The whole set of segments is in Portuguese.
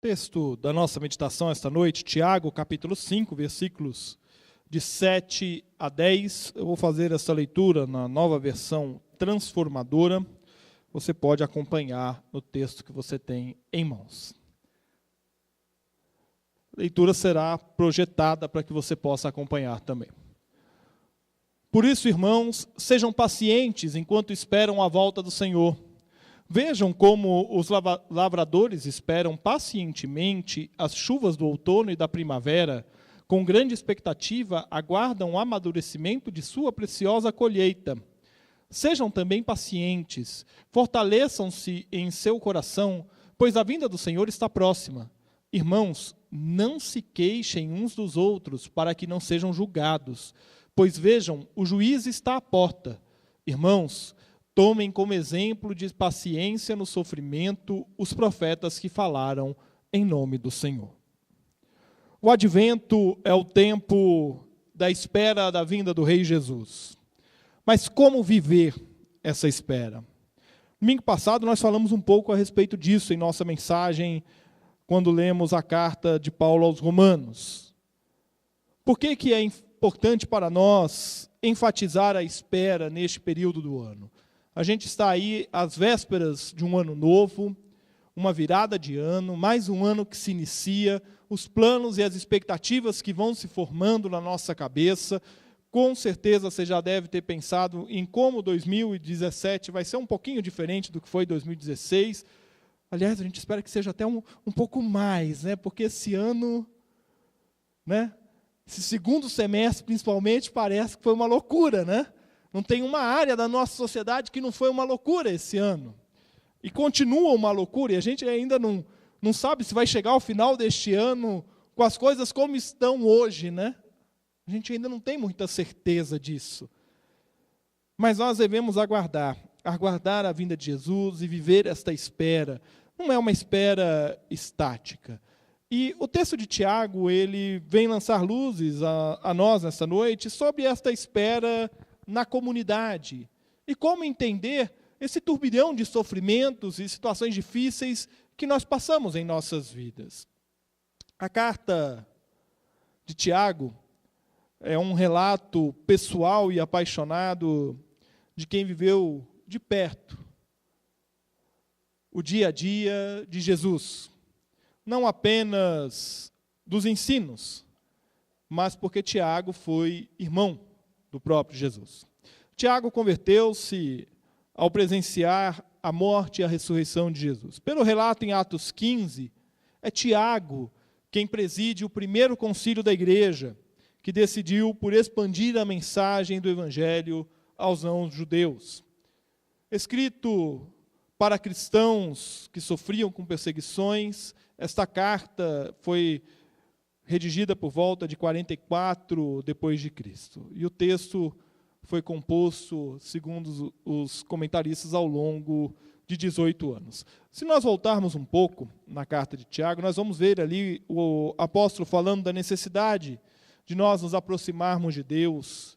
Texto da nossa meditação esta noite, Tiago, capítulo 5, versículos de 7 a 10. Eu vou fazer essa leitura na nova versão transformadora. Você pode acompanhar no texto que você tem em mãos. A leitura será projetada para que você possa acompanhar também. Por isso, irmãos, sejam pacientes enquanto esperam a volta do Senhor. Vejam como os lavradores esperam pacientemente as chuvas do outono e da primavera, com grande expectativa aguardam o amadurecimento de sua preciosa colheita. Sejam também pacientes, fortaleçam-se em seu coração, pois a vinda do Senhor está próxima. Irmãos, não se queixem uns dos outros, para que não sejam julgados, pois vejam, o juiz está à porta. Irmãos, tomem como exemplo de paciência no sofrimento os profetas que falaram em nome do Senhor. O advento é o tempo da espera da vinda do Rei Jesus. Mas como viver essa espera? Domingo passado nós falamos um pouco a respeito disso em nossa mensagem, quando lemos a carta de Paulo aos Romanos. Por que é importante para nós enfatizar a espera neste período do ano? A gente está aí às vésperas de um ano novo, uma virada de ano, mais um ano que se inicia, os planos e as expectativas que vão se formando na nossa cabeça. Com certeza você já deve ter pensado em como 2017 vai ser um pouquinho diferente do que foi 2016. Aliás, a gente espera que seja até um pouco mais, né? Porque esse ano, né? Esse segundo semestre, principalmente, parece que foi uma loucura, né? Não tem uma área da nossa sociedade que não foi uma loucura esse ano. E continua uma loucura, e a gente ainda não sabe se vai chegar ao final deste ano com as coisas como estão hoje, né? A gente ainda não tem muita certeza disso. Mas nós devemos aguardar a vinda de Jesus e viver esta espera. Não é uma espera estática. E o texto de Tiago, ele vem lançar luzes a nós nessa noite sobre esta espera na comunidade. E como entender esse turbilhão de sofrimentos e situações difíceis que nós passamos em nossas vidas. A carta de Tiago é um relato pessoal e apaixonado de quem viveu de perto o dia a dia de Jesus. Não apenas dos ensinos, mas porque Tiago foi irmão do próprio Jesus. Tiago converteu-se ao presenciar a morte e a ressurreição de Jesus. Pelo relato em Atos 15, é Tiago quem preside o primeiro concílio da igreja, que decidiu por expandir a mensagem do evangelho aos não-judeus. Escrito para cristãos que sofriam com perseguições, esta carta foi redigida por volta de 44 depois de Cristo. E o texto foi composto, segundo os comentaristas, ao longo de 18 anos. Se nós voltarmos um pouco na carta de Tiago, nós vamos ver ali o apóstolo falando da necessidade de nós nos aproximarmos de Deus,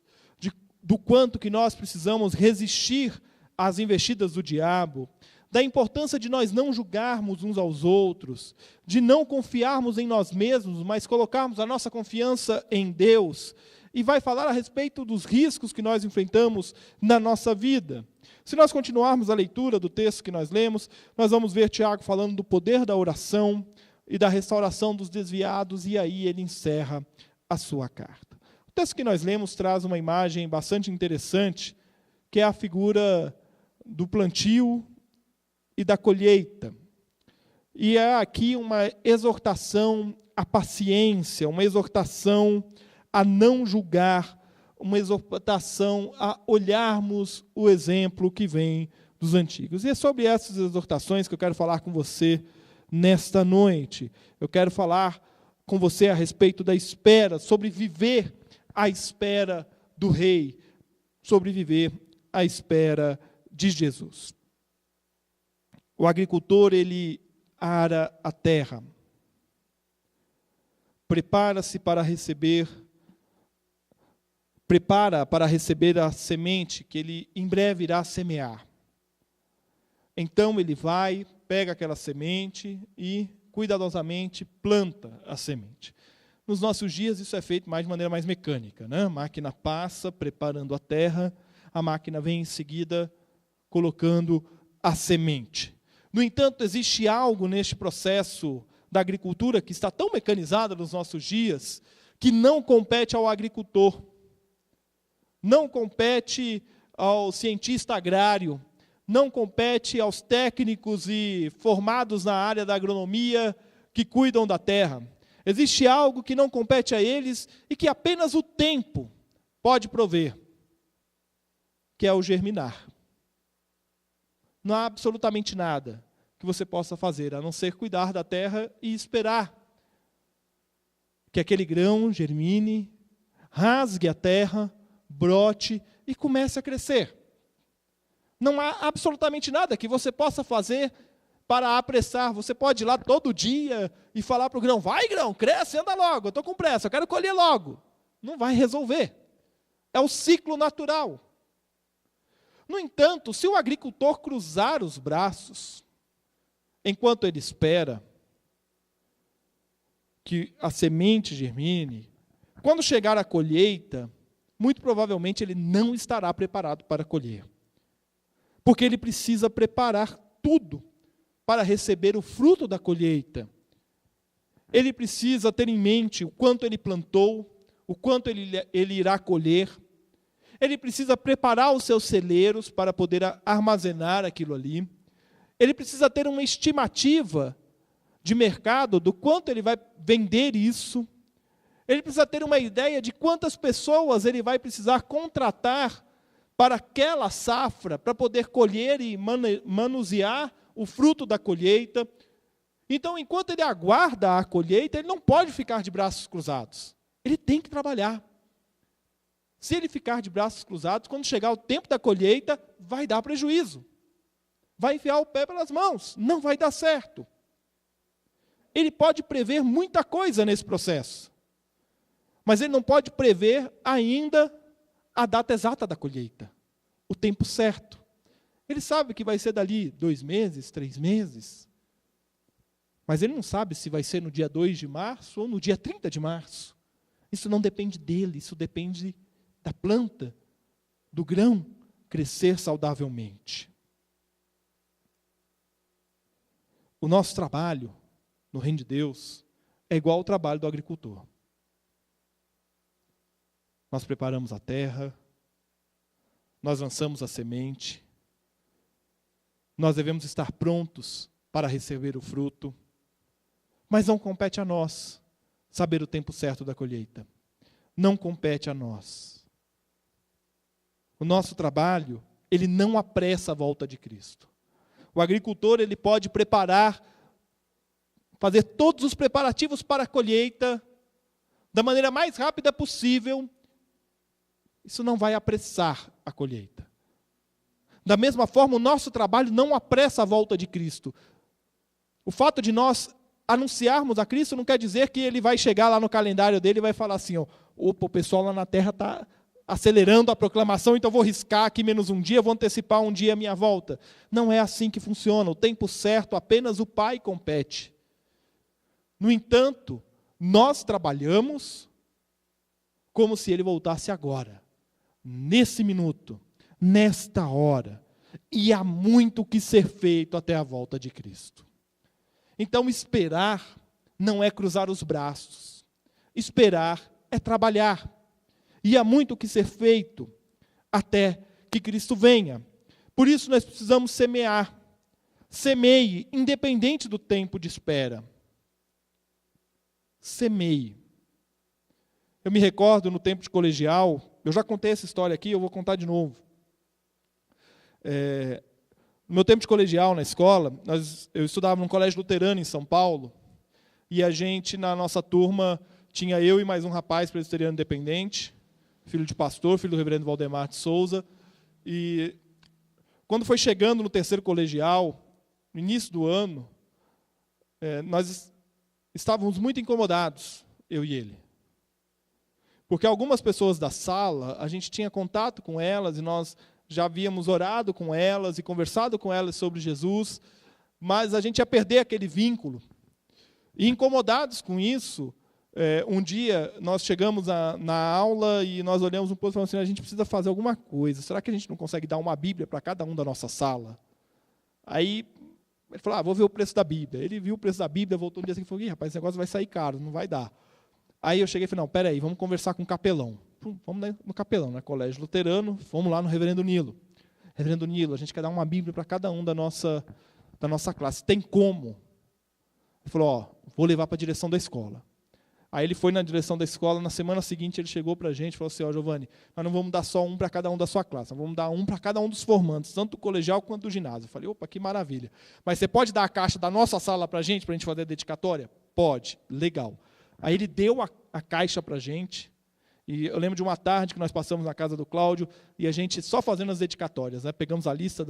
do quanto que nós precisamos resistir às investidas do diabo, da importância de nós não julgarmos uns aos outros, de não confiarmos em nós mesmos, mas colocarmos a nossa confiança em Deus, e vai falar a respeito dos riscos que nós enfrentamos na nossa vida. Se nós continuarmos a leitura do texto que nós lemos, nós vamos ver Tiago falando do poder da oração e da restauração dos desviados, e aí ele encerra a sua carta. O texto que nós lemos traz uma imagem bastante interessante, que é a figura do plantio e da colheita. E é aqui uma exortação à paciência, uma exortação a não julgar, uma exortação a olharmos o exemplo que vem dos antigos. E é sobre essas exortações que eu quero falar com você nesta noite. Eu quero falar com você a respeito da espera, sobre viver à espera do Rei, sobre viver à espera de Jesus. O agricultor, ele ara a terra, prepara para receber a semente que ele em breve irá semear. Então ele vai, pega aquela semente e cuidadosamente planta a semente. Nos nossos dias isso é feito mais de maneira mais mecânica, né? A máquina passa preparando a terra, a máquina vem em seguida colocando a semente. No entanto, existe algo neste processo da agricultura que está tão mecanizada nos nossos dias que não compete ao agricultor, não compete ao cientista agrário, não compete aos técnicos e formados na área da agronomia que cuidam da terra. Existe algo que não compete a eles e que apenas o tempo pode prover, que é o germinar. Não há absolutamente nada que você possa fazer, a não ser cuidar da terra e esperar que aquele grão germine, rasgue a terra, brote e comece a crescer. Não há absolutamente nada que você possa fazer para apressar. Você pode ir lá todo dia e falar para o grão, vai grão, cresce, anda logo, eu estou com pressa, eu quero colher logo. Não vai resolver. É o ciclo natural. No entanto, se o agricultor cruzar os braços, enquanto ele espera que a semente germine, quando chegar a colheita, muito provavelmente ele não estará preparado para colher. Porque ele precisa preparar tudo para receber o fruto da colheita. Ele precisa ter em mente o quanto ele plantou, o quanto ele irá colher. Ele precisa preparar os seus celeiros para poder armazenar aquilo ali. Ele precisa ter uma estimativa de mercado do quanto ele vai vender isso. Ele precisa ter uma ideia de quantas pessoas ele vai precisar contratar para aquela safra, para poder colher e manusear o fruto da colheita. Então, enquanto ele aguarda a colheita, ele não pode ficar de braços cruzados. Ele tem que trabalhar. Se ele ficar de braços cruzados, quando chegar o tempo da colheita, vai dar prejuízo. Vai enfiar o pé pelas mãos, não vai dar certo. Ele pode prever muita coisa nesse processo, mas ele não pode prever ainda a data exata da colheita, o tempo certo. Ele sabe que vai ser dali 2 meses, 3 meses, mas ele não sabe se vai ser no dia 2 de março ou no dia 30 de março. Isso não depende dele, isso depende da planta, do grão crescer saudavelmente. O nosso trabalho no reino de Deus é igual ao trabalho do agricultor. Nós preparamos a terra, nós lançamos a semente, nós devemos estar prontos para receber o fruto, mas não compete a nós saber o tempo certo da colheita. Não compete a nós. O nosso trabalho, ele não apressa a volta de Cristo. O agricultor, ele pode preparar, fazer todos os preparativos para a colheita da maneira mais rápida possível. Isso não vai apressar a colheita. Da mesma forma, o nosso trabalho não apressa a volta de Cristo. O fato de nós anunciarmos a Cristo não quer dizer que ele vai chegar lá no calendário dele e vai falar assim, ó, opa, o pessoal lá na terra está acelerando a proclamação, então vou riscar aqui menos um dia, vou antecipar um dia a minha volta. Não é assim que funciona. O tempo certo, apenas o Pai compete. No entanto, nós trabalhamos como se ele voltasse agora, nesse minuto, nesta hora. E há muito que ser feito até a volta de Cristo. Então, esperar não é cruzar os braços. Esperar é trabalhar. E há muito que ser feito até que Cristo venha. Por isso nós precisamos semear. Semeie, independente do tempo de espera. Semeie. Eu me recordo no tempo de colegial, eu já contei essa história aqui, eu vou contar de novo. No meu tempo de colegial na escola, eu estudava num colégio luterano em São Paulo, e a gente, na nossa turma, tinha eu e mais um rapaz presbiteriano independente, filho de pastor, filho do reverendo Valdemar de Souza, e quando foi chegando no terceiro colegial, no início do ano, nós estávamos muito incomodados, eu e ele. Porque algumas pessoas da sala, a gente tinha contato com elas, e nós já havíamos orado com elas e conversado com elas sobre Jesus, mas a gente ia perder aquele vínculo. E incomodados com isso, um dia nós chegamos na aula e nós olhamos um pouco e falamos assim, a gente precisa fazer alguma coisa. Será que a gente não consegue dar uma Bíblia para cada um da nossa sala? Aí ele falou, vou ver o preço da Bíblia. Ele viu o preço da Bíblia, voltou um dia assim e falou, rapaz, esse negócio vai sair caro, não vai dar. Aí eu cheguei e falei, não, peraí, vamos conversar com o capelão. Vamos no capelão, né? Colégio Luterano, fomos lá no Reverendo Nilo. Reverendo Nilo, a gente quer dar uma Bíblia para cada um da nossa classe. Tem como? Ele falou, vou levar para a direção da escola. Aí ele foi na direção da escola, na semana seguinte ele chegou para a gente e falou assim, Giovanni, nós não vamos dar só um para cada um da sua classe, nós vamos dar um para cada um dos formandos, tanto do colegial quanto do ginásio. Eu falei, opa, que maravilha. Mas você pode dar a caixa da nossa sala para a gente fazer a dedicatória? Pode, legal. Aí ele deu a caixa para a gente, e eu lembro de uma tarde que nós passamos na casa do Cláudio, e a gente só fazendo as dedicatórias, né? Pegamos a lista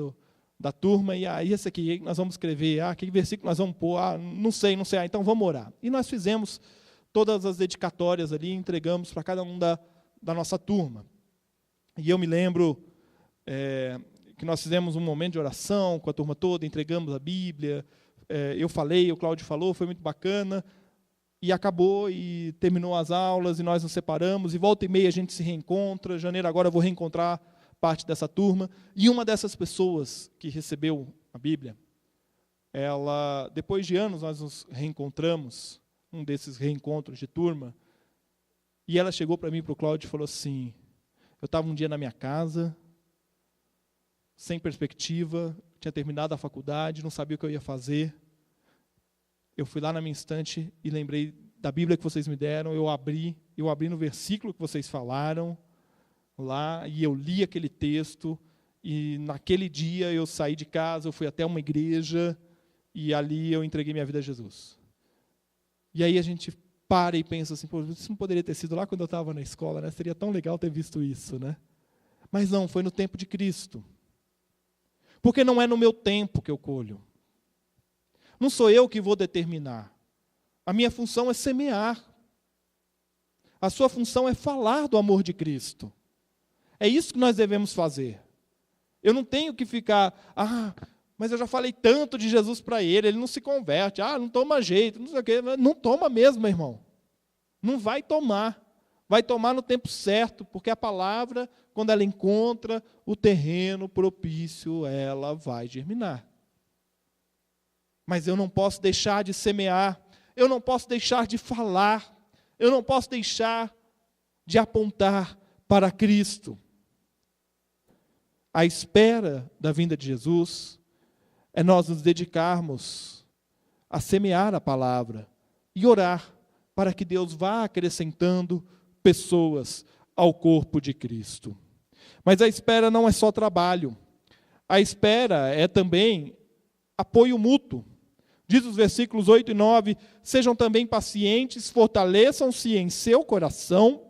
da turma, e aí esse aqui nós vamos escrever, que versículo nós vamos pôr, não sei, então vamos orar. E nós fizemos todas as dedicatórias ali, entregamos para cada um da nossa turma. E eu me lembro que nós fizemos um momento de oração com a turma toda, entregamos a Bíblia, eu falei, o Cláudio falou, foi muito bacana, e acabou, e terminou as aulas, e nós nos separamos, e volta e meia a gente se reencontra, janeiro agora eu vou reencontrar parte dessa turma, e uma dessas pessoas que recebeu a Bíblia, ela, depois de anos nós nos reencontramos, um desses reencontros de turma, e ela chegou para mim, para o Cláudio, e falou assim, eu estava um dia na minha casa, sem perspectiva, tinha terminado a faculdade, não sabia o que eu ia fazer, eu fui lá na minha estante e lembrei da Bíblia que vocês me deram, eu abri no versículo que vocês falaram, lá, e eu li aquele texto, e naquele dia eu saí de casa, eu fui até uma igreja, e ali eu entreguei minha vida a Jesus. E aí a gente para e pensa assim, pô, isso não poderia ter sido lá quando eu estava na escola, né? Seria tão legal ter visto isso, né? Mas não, foi no tempo de Cristo. Porque não é no meu tempo que eu colho. Não sou eu que vou determinar. A minha função é semear. A sua função é falar do amor de Cristo. É isso que nós devemos fazer. Eu não tenho que ficar, mas eu já falei tanto de Jesus para ele não se converte, não toma jeito, não sei o quê. Não toma mesmo, meu irmão. Não vai tomar. Vai tomar no tempo certo, porque a palavra, quando ela encontra o terreno propício, ela vai germinar. Mas eu não posso deixar de semear, eu não posso deixar de falar, eu não posso deixar de apontar para Cristo. A espera da vinda de Jesus é nós nos dedicarmos a semear a palavra e orar para que Deus vá acrescentando pessoas ao corpo de Cristo. Mas a espera não é só trabalho. A espera é também apoio mútuo. Diz os versículos 8 e 9, sejam também pacientes, fortaleçam-se em seu coração,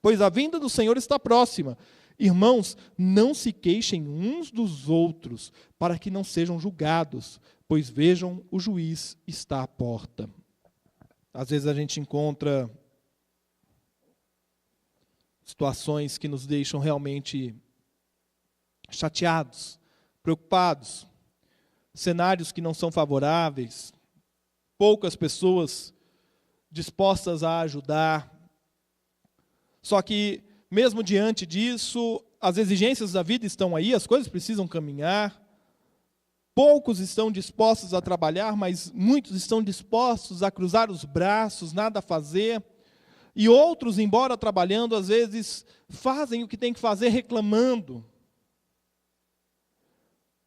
pois a vinda do Senhor está próxima. Irmãos, não se queixem uns dos outros, para que não sejam julgados, pois vejam, o juiz está à porta. Às vezes a gente encontra situações que nos deixam realmente chateados, preocupados, cenários que não são favoráveis, poucas pessoas dispostas a ajudar. Só que, mesmo diante disso, as exigências da vida estão aí, as coisas precisam caminhar. Poucos estão dispostos a trabalhar, mas muitos estão dispostos a cruzar os braços, nada a fazer. E outros, embora trabalhando, às vezes fazem o que tem que fazer reclamando.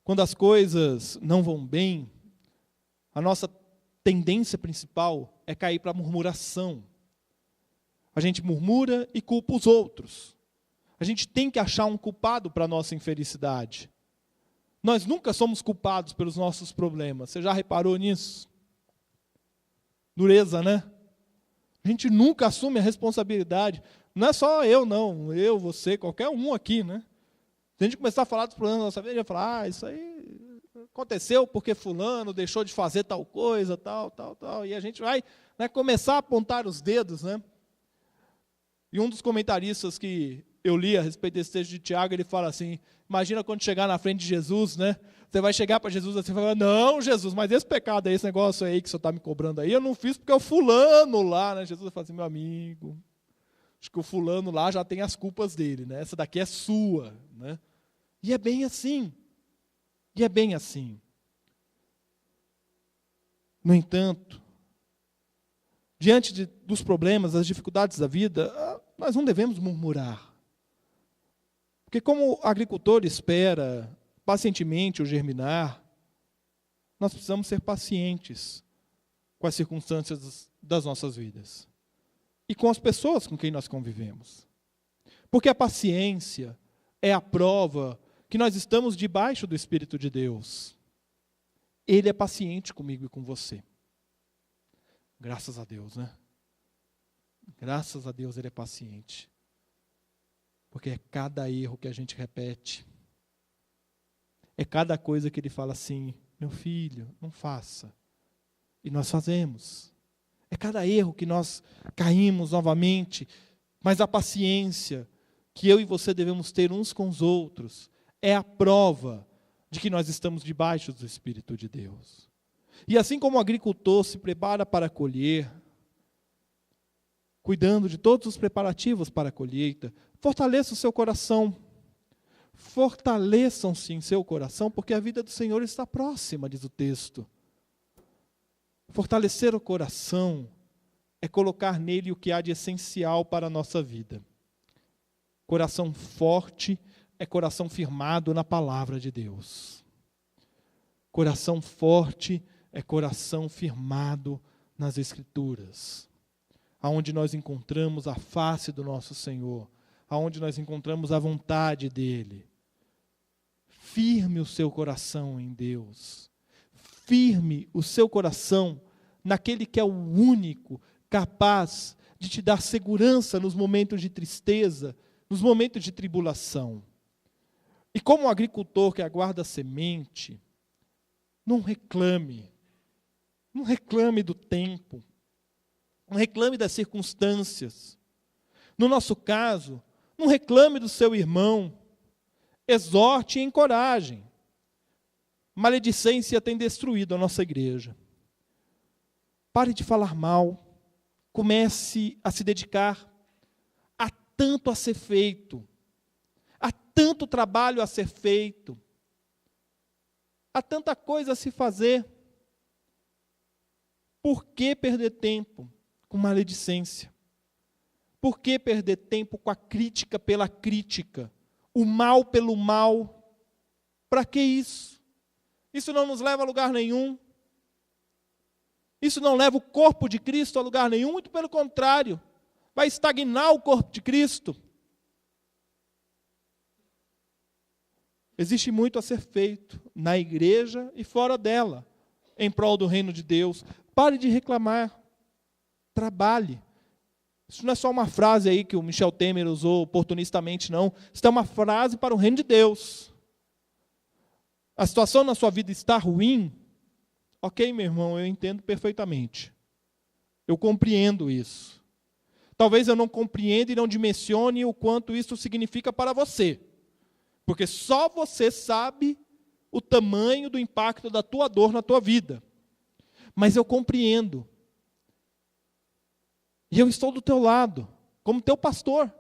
Quando as coisas não vão bem, a nossa tendência principal é cair para a murmuração. A gente murmura e culpa os outros. A gente tem que achar um culpado para a nossa infelicidade. Nós nunca somos culpados pelos nossos problemas. Você já reparou nisso? Dureza, né? A gente nunca assume a responsabilidade. Não é só eu, não. Eu, você, qualquer um aqui, né? Se a gente começar a falar dos problemas da nossa vida, a gente vai falar, isso aí aconteceu porque fulano deixou de fazer tal coisa, tal. E a gente vai, começar a apontar os dedos, né? E um dos comentaristas que eu li a respeito desse texto de Tiago, ele fala assim, imagina quando chegar na frente de Jesus, né? Você vai chegar para Jesus assim e falar, não, Jesus, mas esse pecado aí, esse negócio aí que o senhor está me cobrando aí, eu não fiz porque é o fulano lá, né? Jesus vai falar assim, meu amigo, acho que o fulano lá já tem as culpas dele, né? Essa daqui é sua, né? E é bem assim. E é bem assim. No entanto, diante dos problemas, das dificuldades da vida, nós não devemos murmurar. Porque como o agricultor espera pacientemente o germinar, nós precisamos ser pacientes com as circunstâncias das nossas vidas. E com as pessoas com quem nós convivemos. Porque a paciência é a prova que nós estamos debaixo do Espírito de Deus. Ele é paciente comigo e com você. Graças a Deus, né? Graças a Deus ele é paciente. Porque é cada erro que a gente repete. É cada coisa que ele fala assim, meu filho, não faça. E nós fazemos. É cada erro que nós caímos novamente. Mas a paciência que eu e você devemos ter uns com os outros é a prova de que nós estamos debaixo do Espírito de Deus. E assim como o agricultor se prepara para colher, cuidando de todos os preparativos para a colheita, fortaleça o seu coração. Fortaleçam-se em seu coração, porque a vida do Senhor está próxima, diz o texto. Fortalecer o coração é colocar nele o que há de essencial para a nossa vida. Coração forte é coração firmado na palavra de Deus. Coração forte é coração firmado nas Escrituras, aonde nós encontramos a face do nosso Senhor, aonde nós encontramos a vontade dEle. Firme o seu coração em Deus. Firme o seu coração naquele que é o único capaz de te dar segurança nos momentos de tristeza, nos momentos de tribulação. E como o agricultor que aguarda a semente, não reclame do tempo, não reclame das circunstâncias. No nosso caso, não reclame do seu irmão, exorte e encoraje. Maledicência tem destruído a nossa igreja. Pare de falar mal, comece a se dedicar. Há tanto a ser feito, há tanto trabalho a ser feito, há tanta coisa a se fazer. Por que perder tempo com maledicência? Por que perder tempo com a crítica pela crítica? O mal pelo mal? Para que isso? Isso não nos leva a lugar nenhum. Isso não leva o corpo de Cristo a lugar nenhum, muito pelo contrário. Vai estagnar o corpo de Cristo. Existe muito a ser feito na igreja e fora dela, em prol do reino de Deus. Pare de reclamar. Trabalhe. Isso não é só uma frase aí que o Michel Temer usou oportunistamente, não. Isso é uma frase para o reino de Deus. A situação na sua vida está ruim? Ok, meu irmão, eu entendo perfeitamente. Eu compreendo isso. Talvez eu não compreenda e não dimensione o quanto isso significa para você. Porque só você sabe o tamanho do impacto da tua dor na tua vida. Mas eu compreendo. E eu estou do teu lado, como teu pastor,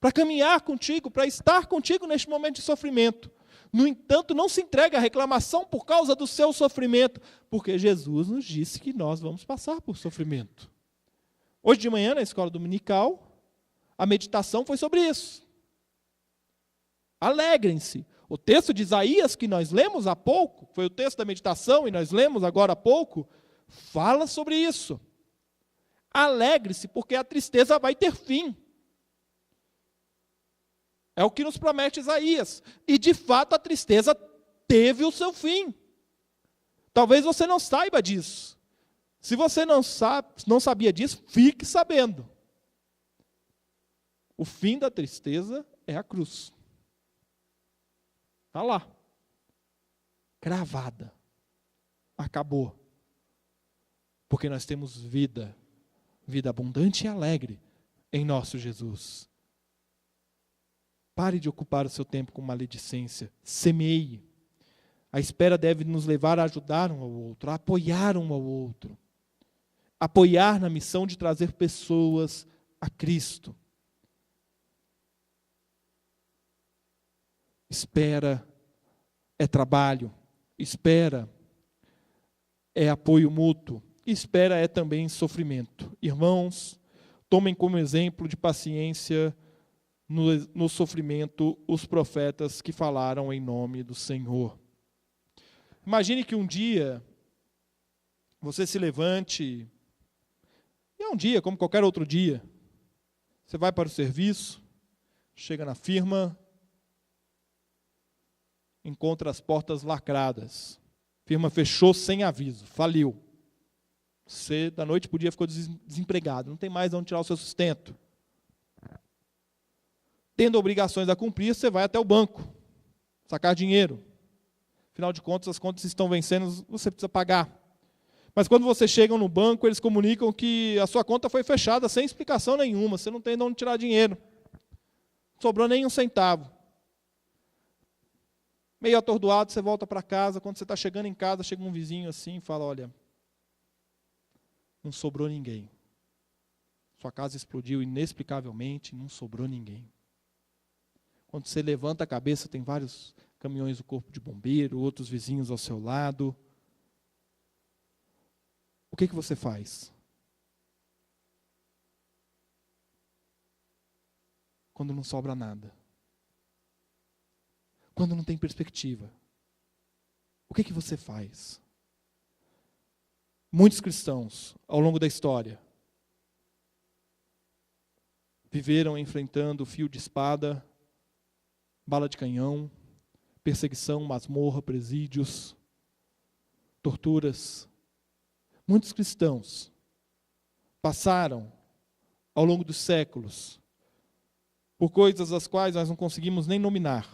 para caminhar contigo, para estar contigo neste momento de sofrimento. No entanto, não se entregue à reclamação por causa do seu sofrimento, porque Jesus nos disse que nós vamos passar por sofrimento. Hoje de manhã, na escola dominical, a meditação foi sobre isso. Alegrem-se. O texto de Isaías que nós lemos há pouco, foi o texto da meditação e nós lemos agora há pouco, fala sobre isso. Alegre-se, porque a tristeza vai ter fim. É o que nos promete Isaías. E, de fato, a tristeza teve o seu fim. Talvez você não saiba disso. Se você não sabia disso, fique sabendo. O fim da tristeza é a cruz. Está lá. Cravada. Acabou. Porque nós temos vida abundante e alegre em nosso Jesus. Pare de ocupar o seu tempo com maledicência. Semeie. A espera deve nos levar a ajudar um ao outro, a apoiar um ao outro. Apoiar na missão de trazer pessoas a Cristo. Espera é trabalho. Espera é apoio mútuo. Espera é também sofrimento. Irmãos, tomem como exemplo de paciência no sofrimento os profetas que falaram em nome do Senhor. Imagine que um dia você se levante, e é um dia como qualquer outro dia, você vai para o serviço, chega na firma, encontra as portas lacradas, a firma fechou sem aviso, faliu. Você da noite para o dia ficou desempregado, não tem mais de onde tirar o seu sustento. Tendo obrigações a cumprir, você vai até o banco, sacar dinheiro. Afinal de contas, as contas estão vencendo, você precisa pagar. Mas quando você chega no banco, eles comunicam que a sua conta foi fechada sem explicação nenhuma, você não tem de onde tirar dinheiro. Não sobrou nem um centavo. Meio atordoado, você volta para casa, quando você está chegando em casa, chega um vizinho assim e fala, olha, não sobrou ninguém. Sua casa explodiu inexplicavelmente, não sobrou ninguém. Quando você levanta a cabeça, tem vários caminhões do corpo de bombeiro, outros vizinhos ao seu lado. O que você faz? Quando não sobra nada. Quando não tem perspectiva. O que você faz? Muitos cristãos, ao longo da história, viveram enfrentando fio de espada, bala de canhão, perseguição, masmorra, presídios, torturas. Muitos cristãos passaram, ao longo dos séculos, por coisas as quais nós não conseguimos nem nominar.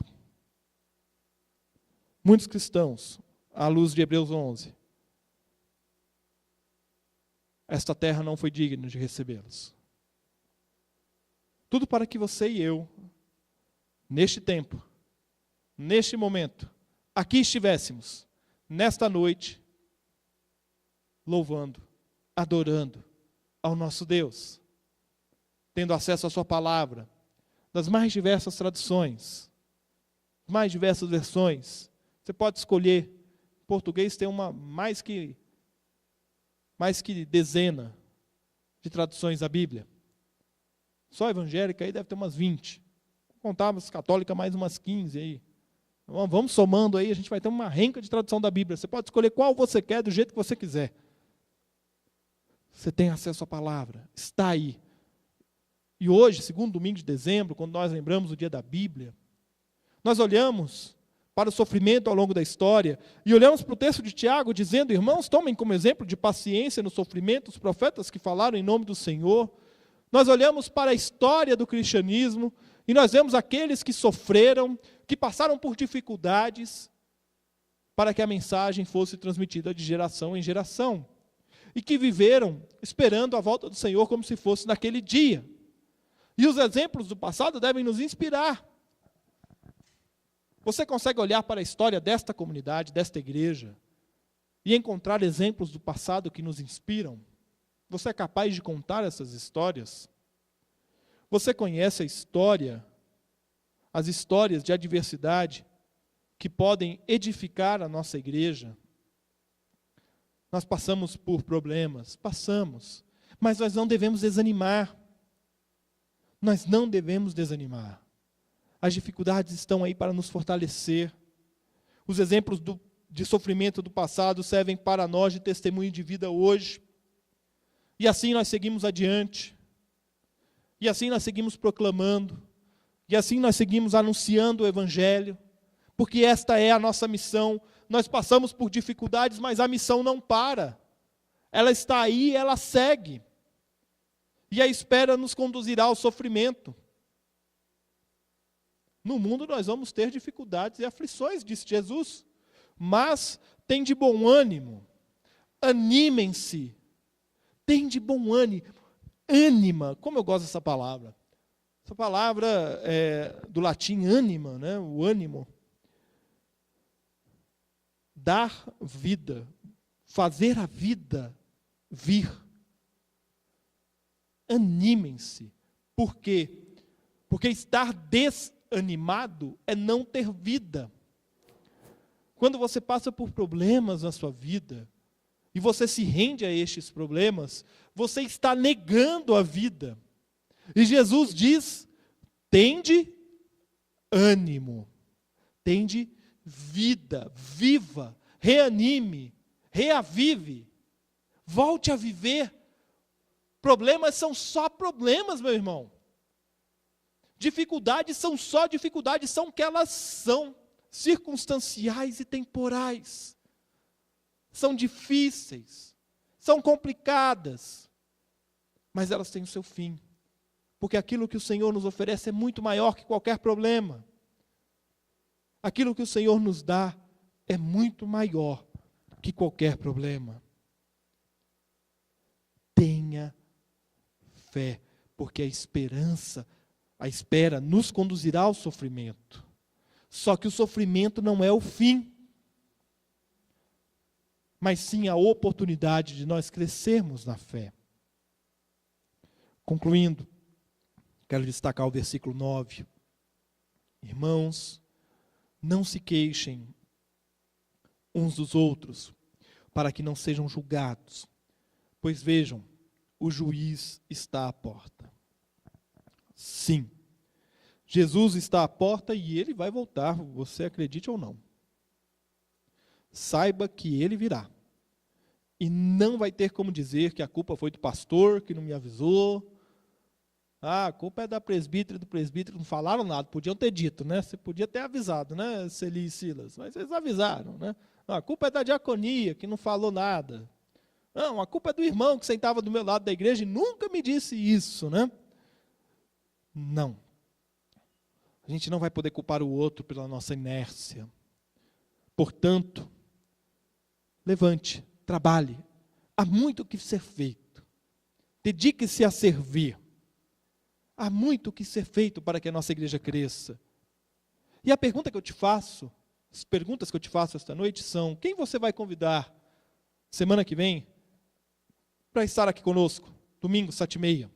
Muitos cristãos, à luz de Hebreus 11, esta terra não foi digna de recebê-los. Tudo para que você e eu, neste tempo, neste momento, aqui estivéssemos, nesta noite, louvando, adorando ao nosso Deus, tendo acesso à sua palavra, das mais diversas traduções, mais diversas versões. Você pode escolher. Em português tem uma mais que dezena de traduções da Bíblia. Só evangélica aí deve ter umas 20. Contávamos católica mais umas 15 aí. Vamos somando aí, a gente vai ter uma renca de tradução da Bíblia. Você pode escolher qual você quer, do jeito que você quiser. Você tem acesso à palavra, está aí. E hoje, segundo domingo de dezembro, quando nós lembramos o dia da Bíblia, nós olhamos para o sofrimento ao longo da história e olhamos para o texto de Tiago dizendo, irmãos, tomem como exemplo de paciência no sofrimento os profetas que falaram em nome do Senhor. Nós olhamos para a história do cristianismo e nós vemos aqueles que sofreram, que passaram por dificuldades para que a mensagem fosse transmitida de geração em geração. E que viveram esperando a volta do Senhor como se fosse naquele dia. E os exemplos do passado devem nos inspirar. Você consegue olhar para a história desta comunidade, desta igreja, e encontrar exemplos do passado que nos inspiram? Você é capaz de contar essas histórias? Você conhece a história, as histórias de adversidade que podem edificar a nossa igreja? Nós passamos por problemas, passamos, mas nós não devemos desanimar. Nós não devemos desanimar. As dificuldades estão aí para nos fortalecer. Os exemplos de sofrimento do passado servem para nós de testemunho de vida hoje. E assim nós seguimos adiante. E assim nós seguimos proclamando. E assim nós seguimos anunciando o Evangelho. Porque esta é a nossa missão. Nós passamos por dificuldades, mas a missão não para. Ela está aí, ela segue. E a espera nos conduzirá ao sofrimento. No mundo nós vamos ter dificuldades e aflições, disse Jesus. Mas tem de bom ânimo. Animem-se. Tem de bom ânimo. Ânima, como eu gosto dessa palavra. Essa palavra é do latim anima, né? O ânimo. Dar vida, fazer a vida vir. Animem-se. Por quê? Porque estar desanimado é não ter vida. Quando você passa por problemas na sua vida, e você se rende a estes problemas, você está negando a vida. E Jesus diz, tende ânimo, tende vida, viva, reanime, reavive, volte a viver. Problemas são só problemas, meu irmão. Dificuldades são só dificuldades, são o que elas são, circunstanciais e temporais. São difíceis, são complicadas, mas elas têm o seu fim. Porque aquilo que o Senhor nos oferece é muito maior que qualquer problema. Aquilo que o Senhor nos dá é muito maior que qualquer problema. Tenha fé, porque a espera nos conduzirá ao sofrimento. Só que o sofrimento não é o fim, mas sim a oportunidade de nós crescermos na fé. Concluindo, quero destacar o versículo 9. Irmãos, não se queixem uns dos outros, para que não sejam julgados. Pois vejam, o juiz está à porta. Sim, Jesus está à porta e ele vai voltar, você acredite ou não. Saiba que ele virá. E não vai ter como dizer que a culpa foi do pastor, que não me avisou. A culpa é da presbítera e do presbítero, não falaram nada, podiam ter dito, né? Você podia ter avisado, né, Celi e Silas, mas eles avisaram, né? A culpa é da diaconia, que não falou nada. Não, a culpa é do irmão que sentava do meu lado da igreja e nunca me disse isso, né? Não. A gente não vai poder culpar o outro pela nossa inércia. Portanto, levante, trabalhe. Há muito o que ser feito. Dedique-se a servir. Há muito o que ser feito para que a nossa igreja cresça. E a pergunta que eu te faço, as perguntas que eu te faço esta noite são: quem você vai convidar semana que vem para estar aqui conosco, domingo, 7h30?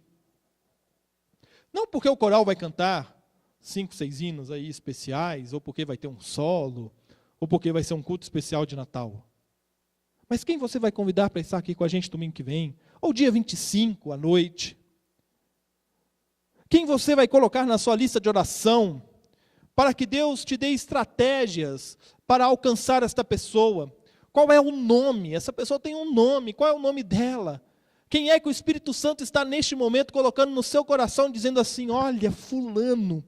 Não porque o coral vai cantar 5, 6 hinos aí especiais, ou porque vai ter um solo, ou porque vai ser um culto especial de Natal. Mas quem você vai convidar para estar aqui com a gente domingo que vem? Ou dia 25 à noite? Quem você vai colocar na sua lista de oração para que Deus te dê estratégias para alcançar esta pessoa? Qual é o nome? Essa pessoa tem um nome, qual é o nome dela? Quem é que o Espírito Santo está neste momento colocando no seu coração, dizendo assim: olha, fulano,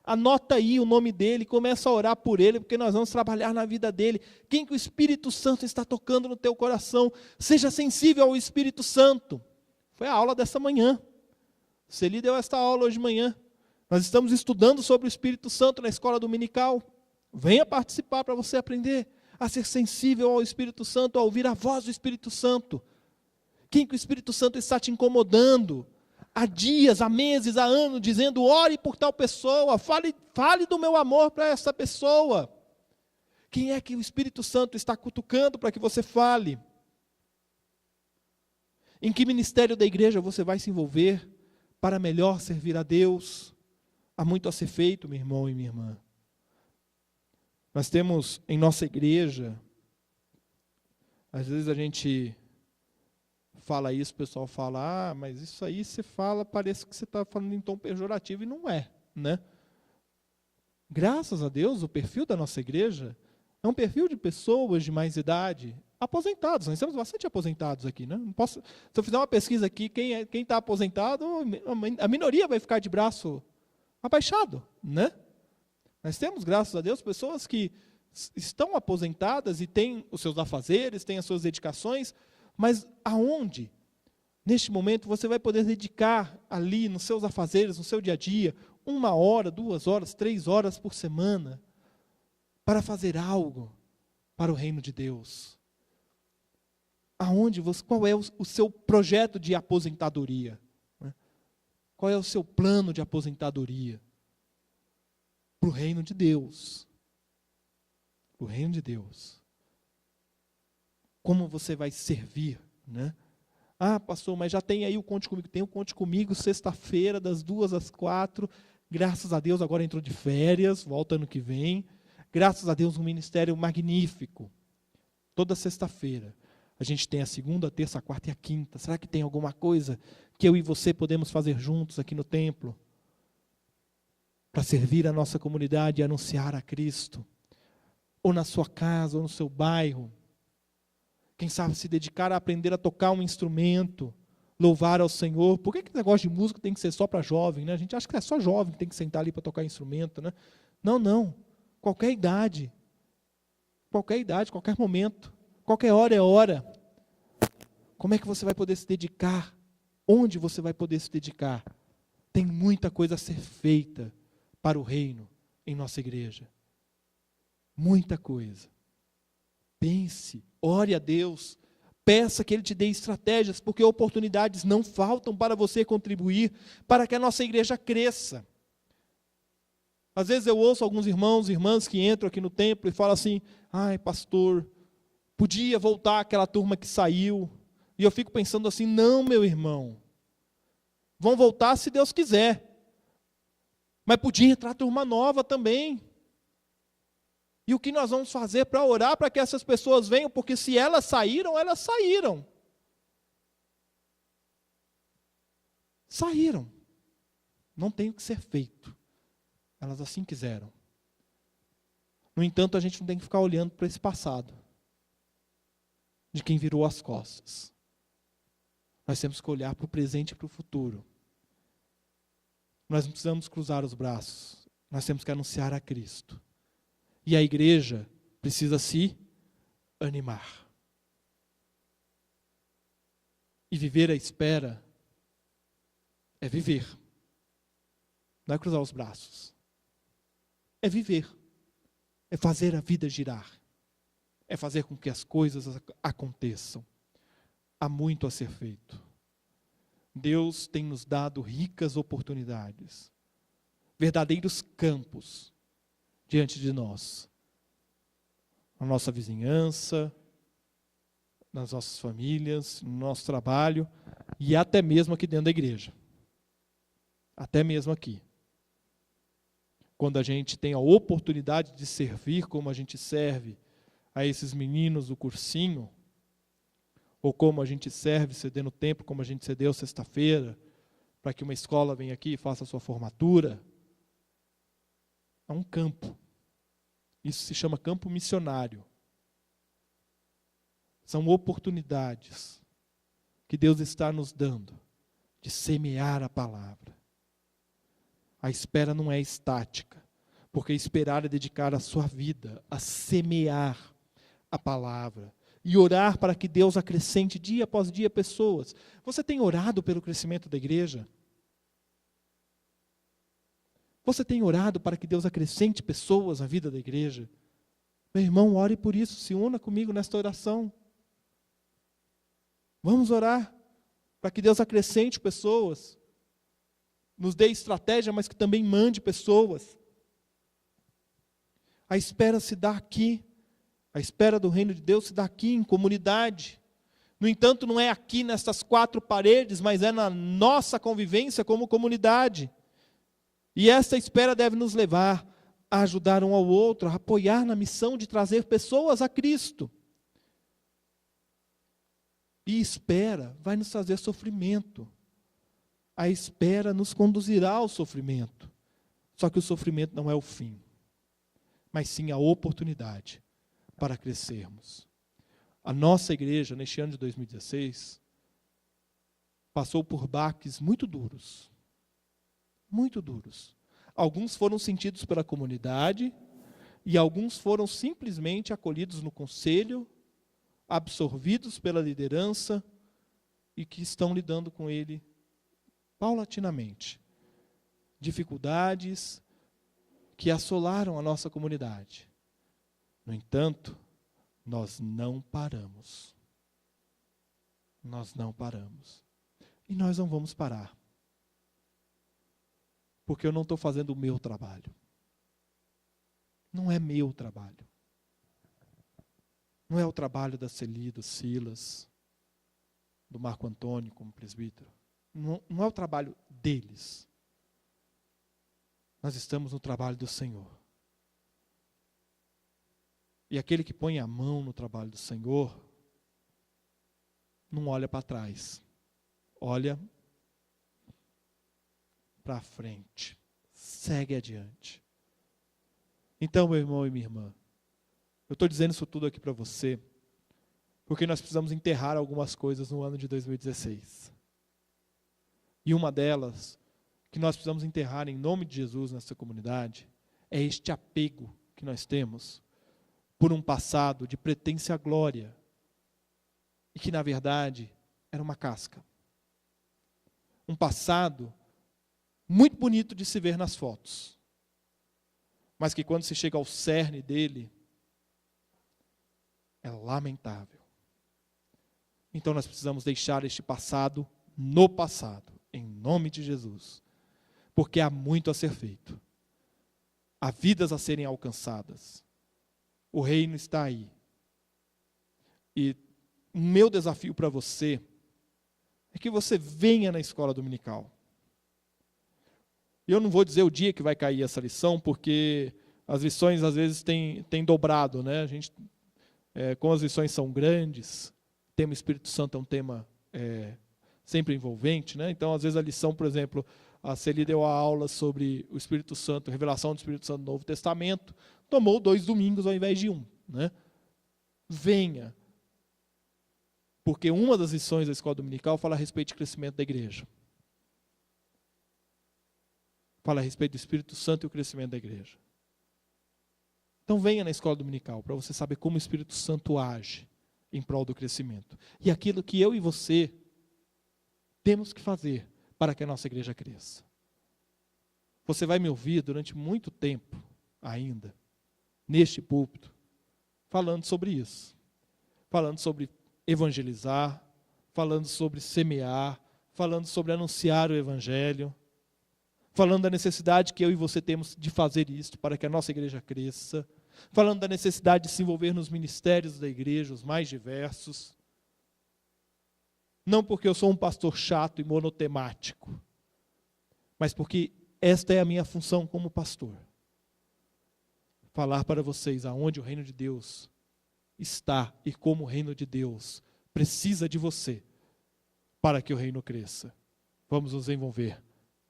anota aí o nome dele, começa a orar por ele, porque nós vamos trabalhar na vida dele. Quem que o Espírito Santo está tocando no teu coração? Seja sensível ao Espírito Santo. Foi a aula dessa manhã. Celi deu esta aula hoje de manhã. Nós estamos estudando sobre o Espírito Santo na escola dominical. Venha participar para você aprender a ser sensível ao Espírito Santo, a ouvir a voz do Espírito Santo. Quem que o Espírito Santo está te incomodando? Há dias, há meses, há anos, dizendo: ore por tal pessoa, fale do meu amor para essa pessoa. Quem é que o Espírito Santo está cutucando para que você fale? Em que ministério da igreja você vai se envolver para melhor servir a Deus? Há muito a ser feito, meu irmão e minha irmã. Nós temos em nossa igreja, às vezes a gente fala isso, o pessoal fala: mas isso aí você fala, parece que você está falando em tom pejorativo, e não é, né? Graças a Deus, o perfil da nossa igreja é um perfil de pessoas de mais idade, aposentados. Nós temos bastante aposentados aqui, né? Não posso, se eu fizer uma pesquisa aqui, quem está aposentado, a minoria vai ficar de braço abaixado, né? Nós temos, graças a Deus, pessoas que estão aposentadas e têm os seus afazeres, têm as suas dedicações, mas aonde, neste momento, você vai poder dedicar ali nos seus afazeres, no seu dia a dia, 1 hora, 2 horas, 3 horas por semana, para fazer algo para o reino de Deus? Qual é o seu projeto de aposentadoria? Qual é o seu plano de aposentadoria? Para o reino de Deus. Para o reino de Deus. Como você vai servir, né? Ah, pastor, mas já tem aí o Conte Comigo. Tem o Conte Comigo, sexta-feira, das 2 às 4. Graças a Deus, agora entrou de férias, volta ano que vem. Graças a Deus, um ministério magnífico. Toda sexta-feira. A gente tem a segunda, a terça, a quarta e a quinta. Será que tem alguma coisa que eu e você podemos fazer juntos aqui no templo? Para servir a nossa comunidade e anunciar a Cristo? Ou na sua casa, ou no seu bairro? Quem sabe se dedicar a aprender a tocar um instrumento, louvar ao Senhor. Por que esse negócio de música tem que ser só para jovem, né? A gente acha que é só jovem que tem que sentar ali para tocar instrumento, né? Não, não. Qualquer idade, qualquer momento, qualquer hora é hora. Como é que você vai poder se dedicar? Onde você vai poder se dedicar? Tem muita coisa a ser feita para o reino em nossa igreja. Muita coisa. Pense, ore a Deus, peça que Ele te dê estratégias, porque oportunidades não faltam para você contribuir, para que a nossa igreja cresça. Às vezes eu ouço alguns irmãos e irmãs que entram aqui no templo e falam assim, ai pastor, podia voltar aquela turma que saiu. E eu fico pensando assim, não meu irmão, vão voltar se Deus quiser. Mas podia entrar turma nova também. E o que nós vamos fazer para orar para que essas pessoas venham? Porque se elas saíram, elas saíram. Saíram. Não tem o que ser feito. Elas assim quiseram. No entanto, a gente não tem que ficar olhando para esse passado. De quem virou as costas. Nós temos que olhar para o presente e para o futuro. Nós não precisamos cruzar os braços. Nós temos que anunciar a Cristo. E a igreja precisa se animar. E viver à espera é viver. Não é cruzar os braços. É viver. É fazer a vida girar. É fazer com que as coisas aconteçam. Há muito a ser feito. Deus tem nos dado ricas oportunidades. Verdadeiros campos diante de nós, na nossa vizinhança, nas nossas famílias, no nosso trabalho e até mesmo aqui dentro da igreja. Até mesmo aqui. Quando a gente tem a oportunidade de servir como a gente serve a esses meninos do cursinho, ou como a gente serve cedendo tempo, como a gente cedeu sexta-feira, para que uma escola venha aqui e faça a sua formatura. É um campo. Isso se chama campo missionário. São oportunidades que Deus está nos dando de semear a palavra. A espera não é estática, porque esperar é dedicar a sua vida a semear a palavra e orar para que Deus acrescente dia após dia pessoas. Você tem orado pelo crescimento da igreja? Você tem orado para que Deus acrescente pessoas na vida da igreja? Meu irmão, ore por isso, se una comigo nesta oração. Vamos orar para que Deus acrescente pessoas, nos dê estratégia, mas que também mande pessoas. A espera se dá aqui, a espera do reino de Deus se dá aqui em comunidade. No entanto, não é aqui nessas 4 paredes, mas é na nossa convivência como comunidade. E essa espera deve nos levar a ajudar um ao outro, a apoiar na missão de trazer pessoas a Cristo. E espera vai nos trazer sofrimento. A espera nos conduzirá ao sofrimento. Só que o sofrimento não é o fim, mas sim a oportunidade para crescermos. A nossa igreja, neste ano de 2016, passou por baques muito duros. Muito duros. Alguns foram sentidos pela comunidade e alguns foram simplesmente acolhidos no conselho, absorvidos pela liderança e que estão lidando com ele paulatinamente. Dificuldades que assolaram a nossa comunidade. No entanto, nós não paramos. Nós não paramos. E nós não vamos parar. porque eu não estou fazendo o meu trabalho. Não é meu trabalho. Não é o trabalho da Celi, do Silas, do Marco Antônio como presbítero. Não é o trabalho deles. Nós estamos no trabalho do Senhor. E aquele que põe a mão no trabalho do Senhor, não olha para trás. Olha para frente. Segue adiante. Então, meu irmão e minha irmã, eu estou dizendo isso tudo aqui para você, porque nós precisamos enterrar algumas coisas no ano de 2016. E uma delas, que nós precisamos enterrar em nome de Jesus nessa comunidade, é este apego que nós temos por um passado de pretensa à glória, e que na verdade era uma casca. Um passado muito bonito de se ver nas fotos, mas que quando se chega ao cerne dele, é lamentável. Então nós precisamos deixar este passado no passado, em nome de Jesus, porque há muito a ser feito, há vidas a serem alcançadas, o reino está aí. E o meu desafio para você é que você venha na escola dominical. E eu não vou dizer o dia que vai cair essa lição, porque as lições às vezes têm dobrado, né? A gente, como as lições são grandes, o tema Espírito Santo é um tema sempre envolvente, né? Então, às vezes a lição, por exemplo, a Celi deu a aula sobre o Espírito Santo, revelação do Espírito Santo no Novo Testamento, tomou 2 domingos ao invés de 1, né? Venha, porque uma das lições da escola dominical fala a respeito de crescimento da igreja. Fala a respeito do Espírito Santo e o crescimento da igreja. Então venha na escola dominical, para você saber como o Espírito Santo age em prol do crescimento. E aquilo que eu e você temos que fazer para que a nossa igreja cresça. Você vai me ouvir durante muito tempo ainda, neste púlpito, falando sobre isso. Falando sobre evangelizar, falando sobre semear, falando sobre anunciar o evangelho, falando da necessidade que eu e você temos de fazer isso para que a nossa igreja cresça, falando da necessidade de se envolver nos ministérios da igreja, os mais diversos. Não porque eu sou um pastor chato e monotemático, mas porque esta é a minha função como pastor. Falar para vocês aonde o reino de Deus está e como o reino de Deus precisa de você para que o reino cresça. Vamos nos envolver.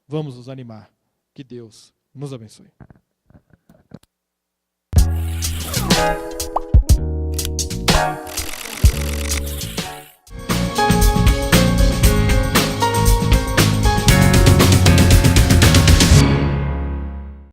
Vamos nos animar. Que Deus nos abençoe.